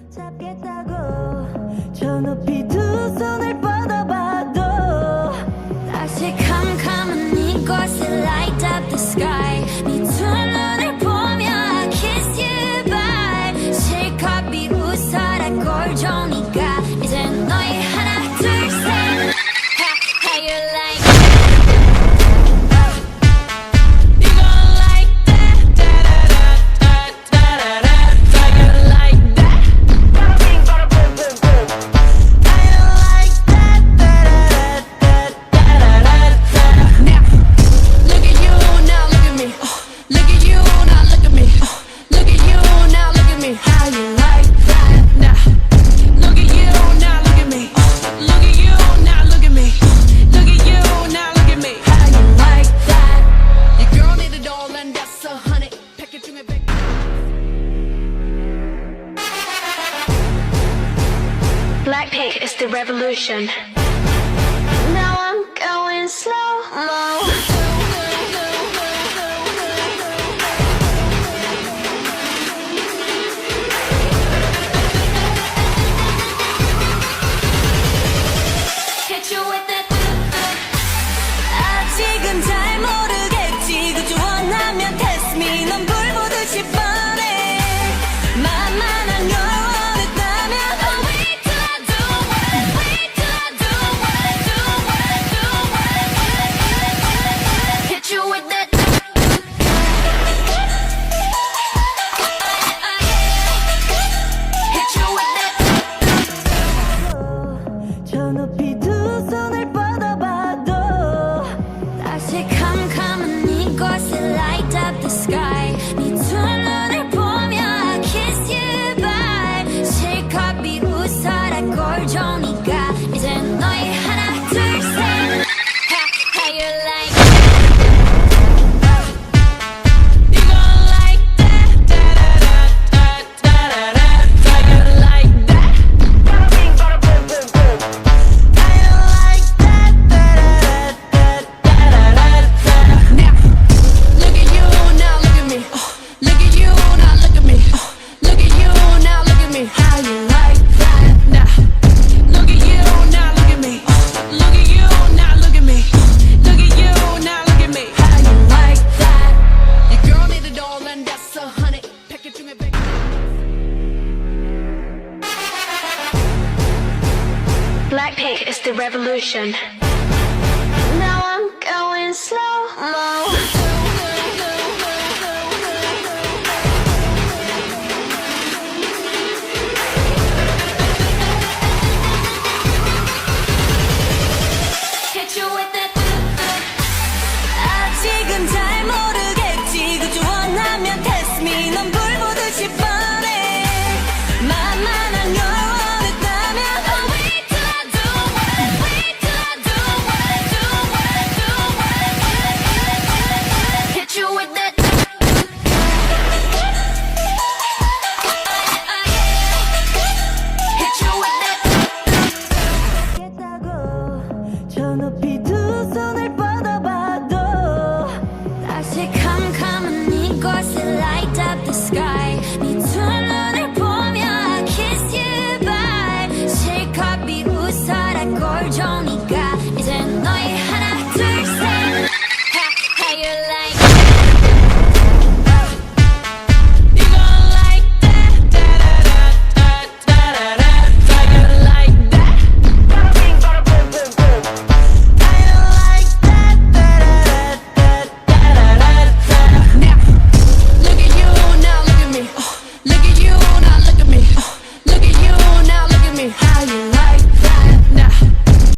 잡겠다고 저 높이 두 손을 뻗어봐도 다시 캄캄한 이곳에 light up the sky 네 두 눈을 보며 I kiss you bye 실컷 비웃어라 꼴좋으니까 이제 너희 하나 둘 셋 How you like You gon' like that Da-da-da-da-da-da-da How you like that How you like that Da-da-da-da-da-da-da Now look at you, now look at me Look at you, now look at me Look at you, now look at me How you like that Now look at you, now look at me Look at you, now look at me Look at you, now look at me How you like that Your girl need a doll and that's 100 Package 중에 100 Blackpink is the revolution. Now I'm going slow-mo. Hit you with that. 아직은 잘 모르겠지. 그저 원하면 test me. 넌 불보듯이 뻔해. 만만한 걸 원했다면. Oh, wait till I do what I wait till I do what I do what I do what I do. Hit you with that. Hit you with that. 저 높이 두 손을 뻗어봐도 다시 캄캄한 이곳에 light up the sky 네 두 눈을 보며 I kiss you bye 실컷 비웃어라 꼴좋으니까 이제 너희 하나 둘 셋 How you like You gon' like that Da-da-da-da-da-da-da How you like that How you like that Da-da-da-da-da-da-da Now look at you, now look at me Look at you, now look at me Look at you, now look at me How you like that Now look at you, now look at me Look at you, now look at me Look at you, now look at me How you like that Your girl need a doll and that's 100 Package 중에 100 Blackpink is the revolution. Now I'm going slow-mo. Hit you with that. 아직은 잘 모르겠지. 그저 원하면 test me. 넌 불보듯이 뻔해. 만만한 걸 원했다면. Oh, wait till I do what I wait till I do what I do what I do what I do. Hit you with that. Hit you with that. 저 높이 두